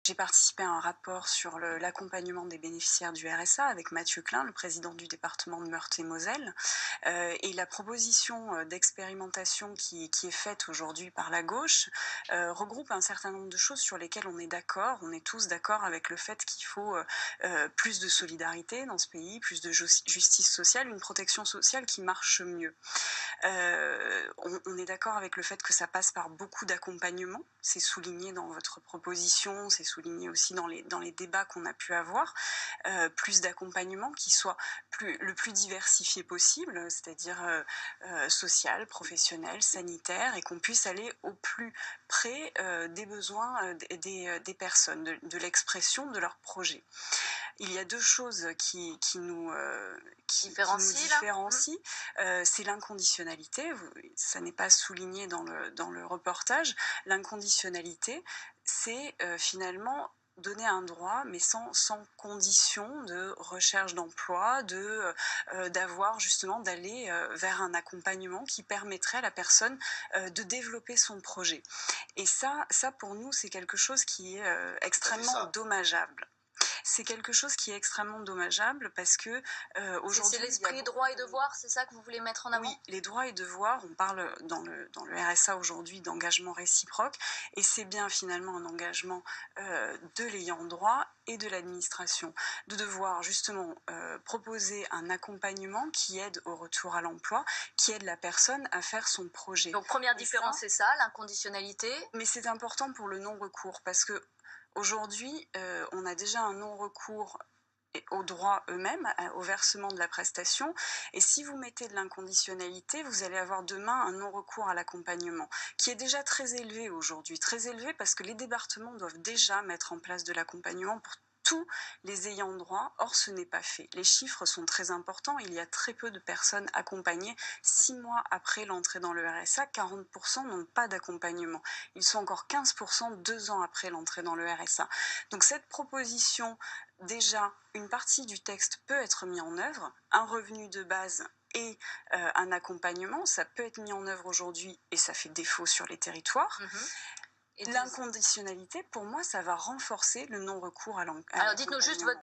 J'ai participé à un rapport sur l'accompagnement des bénéficiaires du RSA avec Mathieu Klein, le président du département de Meurthe-et-Moselle. Et la proposition d'expérimentation qui est faite aujourd'hui par la gauche regroupe un certain nombre de choses sur lesquelles on est d'accord. On est tous d'accord avec le fait qu'il faut plus de solidarité dans ce pays, plus de justice sociale, une protection sociale qui marche mieux. On est d'accord avec le fait que ça passe par beaucoup d'accompagnement. C'est souligné dans votre proposition, c'est souligné aussi dans les débats qu'on a pu avoir. Plus d'accompagnement qui soit le plus diversifié possible, c'est-à-dire social, professionnel, sanitaire, et qu'on puisse aller au plus près des besoins des personnes, de l'expression de leurs projets. Il y a deux choses qui nous différencient. C'est l'inconditionnalité, ça n'est pas souligné dans le reportage. L'inconditionnalité, c'est finalement donner un droit, mais sans condition de recherche d'emploi, d'avoir justement d'aller vers un accompagnement qui permettrait à la personne de développer son projet. Et ça pour nous, c'est quelque chose qui est extrêmement dommageable. C'est quelque chose qui est extrêmement dommageable parce que aujourd'hui... C'est l'esprit droit et devoir, c'est ça que vous voulez mettre en avant? Oui, les droits et devoirs, on parle dans le RSA aujourd'hui d'engagement réciproque, et c'est bien finalement un engagement de l'ayant droit et de l'administration, de devoir justement proposer un accompagnement qui aide au retour à l'emploi, qui aide la personne à faire son projet. Donc première différence, c'est ça, l'inconditionnalité. Mais c'est important pour le non-recours, parce que aujourd'hui, on a déjà un non-recours aux droits eux-mêmes, au versement de la prestation, et si vous mettez de l'inconditionnalité, vous allez avoir demain un non-recours à l'accompagnement, qui est déjà très élevé aujourd'hui, très élevé parce que les départements doivent déjà mettre en place de l'accompagnement pour tous les ayants droit. Or, ce n'est pas fait. Les chiffres sont très importants. Il y a très peu de personnes accompagnées. 6 mois après l'entrée dans le RSA, 40% n'ont pas d'accompagnement. Ils sont encore 15% 2 ans après l'entrée dans le RSA. Donc cette proposition, déjà, une partie du texte peut être mise en œuvre. Un revenu de base et un accompagnement, ça peut être mis en œuvre aujourd'hui et ça fait défaut sur les territoires. L'inconditionnalité, pour moi, ça va renforcer le non-recours à l'accompagnement. Alors dites-nous juste votre